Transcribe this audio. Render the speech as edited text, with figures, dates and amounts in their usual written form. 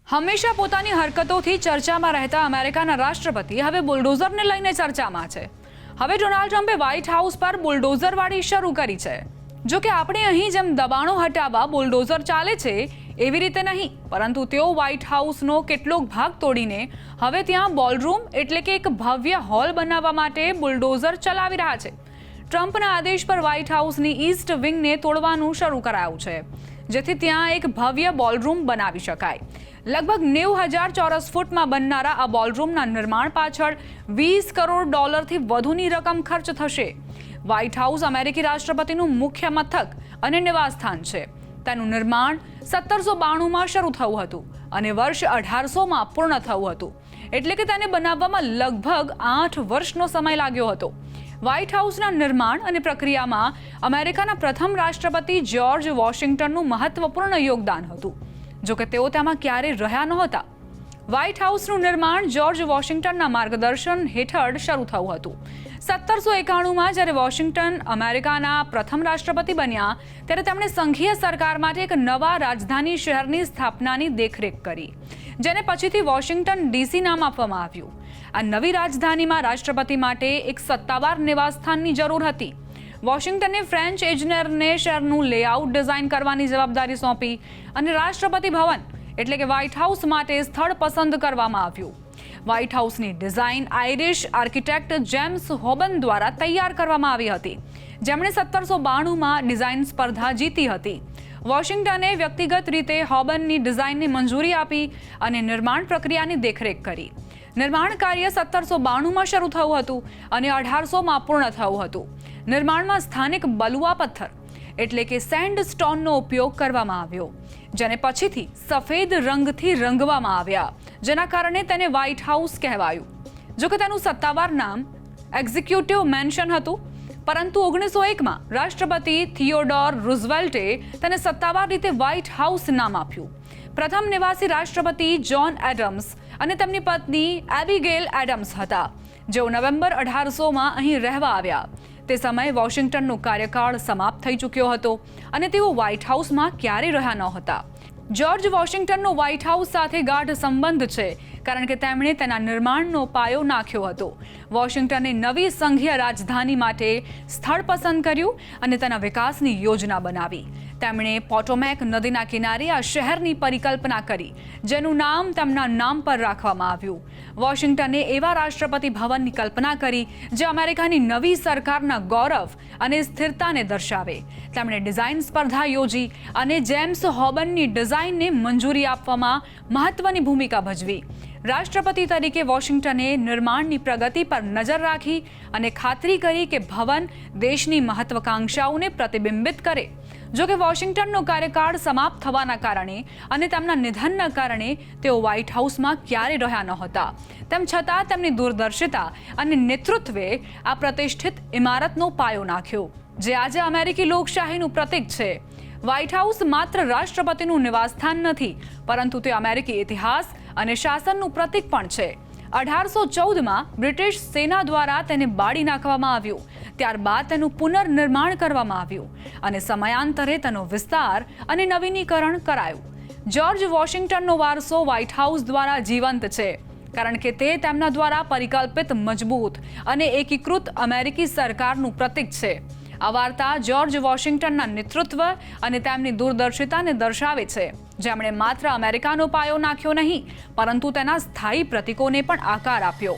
હંમેશા પોતાની હરકતોથી ચર્ચામાં રહેતા અમેરિકાના રાષ્ટ્રપતિ હવે બુલડોઝરને લઈને ચર્ચામાં છે। હવે ડોનાલ્ડ ટ્રમ્પે વ્હાઇટ હાઉસ પર બુલડોઝરવાળી શરૂ કરી છે। જો કે આપણે અહીં જેમ દબાણો હટાવવા બુલડોઝર ચાલે છે એવી રીતે નહીં, પરંતુ તેઓ વ્હાઇટ હાઉસનો કેટલોક ભાગ તોડીને હવે ત્યાં બોલરૂમ એટલે કે એક ભવ્ય હોલ બનાવવા માટે બુલડોઝર ચલાવી રહ્યા છે। ટ્રમ્પના આદેશ પર વ્હાઇટ હાઉસની ઈસ્ટ વિંગને તોડવાનું શરૂ કરાયું છે, જેથી ત્યાં એક ભવ્ય બોલરૂમ બનાવી શકાય। લગભગ 90,000 ચોરસ ફૂટમાં બનનારા આ બોલરૂમના નિર્માણ પાછળ $20 કરોડથી વધુની રકમ ખર્ચ થશે। વ્હાઇટ હાઉસ અમેરિકી રાષ્ટ્રપતિનું મુખ્ય મથક અને નિવાસસ્થાન છે। તેનું નિર્માણ 1792માં શરૂ થયું હતું અને વર્ષ 1800માં પૂર્ણ થયું હતું, એટલે કે તેને બનાવવામાં લગભગ 8 વર્ષનો સમય લાગ્યો હતો। વ્હાઇટ હાઉસના નિર્માણ અને પ્રક્રિયામાં અમેરિકાના પ્રથમ રાષ્ટ્રપતિ જ્યોર્જ વોશિંગ્ટનનું મહત્વપૂર્ણ યોગદાન હતું, જો કે તેઓ તેમાં ક્યારેય રહ્યા નહોતા। વ્હાઇટ હાઉસનું નિર્માણ જ્યોર્જ વોશિંગ્ટનના માર્ગદર્શન હેઠળ શરૂ થયું હતું। 1791માં જ્યારે વોશિંગ્ટન અમેરિકાના પ્રથમ રાષ્ટ્રપતિ બન્યા ત્યારે તેમણે સંઘીય સરકાર માટે એક નવા રાજધાની શહેરની સ્થાપનાની દેખરેખ કરી, જેને પછીથી વોશિંગ્ટન ડીસી નામ આપવામાં આવ્યું। આ નવી રાજધાનીમાં રાષ્ટ્રપતિ માટે એક સત્તાવાર નિવાસસ્થાનની જરૂર હતી। વોશિંગ્ટને ફ્રેન્ચ એન્જિનિયરને શહેરનું લેઆઉટ ડિઝાઇન કરવાની જવાબદારી સોંપી અને રાષ્ટ્રપતિ ભવન એટલે કે વ્હાઇટ હાઉસ માટે સ્થળ પસંદ કરવામાં આવ્યું। વ્હાઇટ હાઉસની design Irish architect James Hoban દ્વારા તૈયાર કરવામાં આવી હતી, જેમણે 1792માં ડિઝાઇન સ્પર્ધા જીતી હતી। વોશિંગ્ટને વ્યક્તિગત રીતે હોબનની ડિઝાઇનને મંજૂરી આપી અને નિર્માણ પ્રક્રિયાની દેખરેખ કરી। નિર્માણ કાર્ય 1792માં શરૂ થયું હતું અને 1800માં પૂર્ણ થયું હતું। નિર્માણમાં સ્થાનિક બલુઆ પથ્થર એટલે કે સેન્ડસ્ટોનનો ઉપયોગ કરવામાં આવ્યો, જેને પછીથી સફેદ રંગથી રંગવામાં આવ્યા, જેના કારણે તેને વ્હાઇટ હાઉસ કહેવાયું। જો કે તેનું સત્તાવાર નામ એક્ઝિક્યુટિવ મેન્શન હતું, પરંતુ 1901માં રાષ્ટ્રપતિ થિયોડોર રૂઝવેલ્ટે તેને સત્તાવાર રીતે વ્હાઇટ હાઉસ નામ આપ્યું। પ્રથમ નિવાસી રાષ્ટ્રપતિ જ્હોન એડમ્સ અને તેમની પત્ની એબિગેલ એડમ્સ હતા, જેઓ નવેમ્બર 1800માં અહીં રહેવા આવ્યા। તે સમયે વોશિંગ્ટનનો કાર્યકાળ સમાપ્ત થઈ ચૂક્યો હતો અને તેઓ વ્હાઇટ હાઉસમાં ક્યારેય રહ્યા નહોતા। જ્યોર્જ વોશિંગ્ટનનો વ્હાઇટ હાઉસ સાથે ગાઢ સંબંધ છે, કારણ કે તેમણે તેના નિર્માણનો પાયો નાખ્યો હતો। વોશિંગ્ટને નવી સંઘીય રાજધાની માટે સ્થળ પસંદ કર્યું અને તેના વિકાસની યોજના બનાવી। તેમણે પોટોમેક નદીના કિનારે આ શહેરની પરિકલ્પના કરી, જેનું નામ તેમના નામ પર રાખવામાં આવ્યું। વોશિંગ્ટને એવા રાષ્ટ્રપતિ ભવનની કલ્પના કરી જે અમેરિકાની નવી સરકારના ગૌરવ અને સ્થિરતાને દર્શાવે। તેમણે ડિઝાઇન સ્પર્ધા યોજી અને જેમ્સ હોબનની ડિઝાઇનને મંજૂરી આપવામાં મહત્વની ભૂમિકા ભજવી। રાષ્ટ્રપતિ તરીકે વોશિંગ્ટને નિર્માણની પ્રગતિ પર નજર રાખી અને ખાતરી કરી કે ભવન દેશની મહત્વાકાંક્ષાઓને પ્રતિબિંબિત કરે। જો કે વોશિંગ્ટનનો કાર્યકાળ સમાપ્ત થવાના કારણે અને તેમના નિધનના કારણે તેઓ વ્હાઇટ હાઉસમાં ક્યારેય રહ્યા નહોતા। તેમ છતાં તેમની દૂરદર્શિતા અને નેતૃત્વે આ પ્રતિષ્ઠિત ઇમારતનો પાયો નાખ્યો, જે આજે અમેરિકી લોકશાહીનું પ્રતીક છે। વ્હાઇટ હાઉસ માત્ર રાષ્ટ્રપતિનું નિવાસસ્થાન નથી, પરંતુ તે અમેરિકી ઇતિહાસ અને શાસનનું પ્રતીક પણ છે। 1814માં બ્રિટિશ સેના દ્વારા તેને બાળી નાખવામાં આવ્યું, ત્યારબાદ તેનું પુનર્નિર્માણ કરવામાં આવ્યું અને સમયાંતરે તેનો વિસ્તાર અને નવીનીકરણ કરાયું। જ્યોર્જ વોશિંગ્ટનનો વારસો વ્હાઇટ હાઉસ દ્વારા જીવંત છે, કારણ કે તે તેમના દ્વારા પરિકલ્પિત મજબૂત અને એકીકૃત અમેરિકી સરકારનું પ્રતીક છે। આ વાર્તા જ્યોર્જ વોશિંગ્ટનના નેતૃત્વ અને તેમની દૂરદર્શિતાને દર્શાવે છે, જેમણે માત્ર અમેરિકાનો પાયો નાખ્યો નહીં, પરંતુ તેના સ્થાયી પ્રતીકોને પણ આકાર આપ્યો।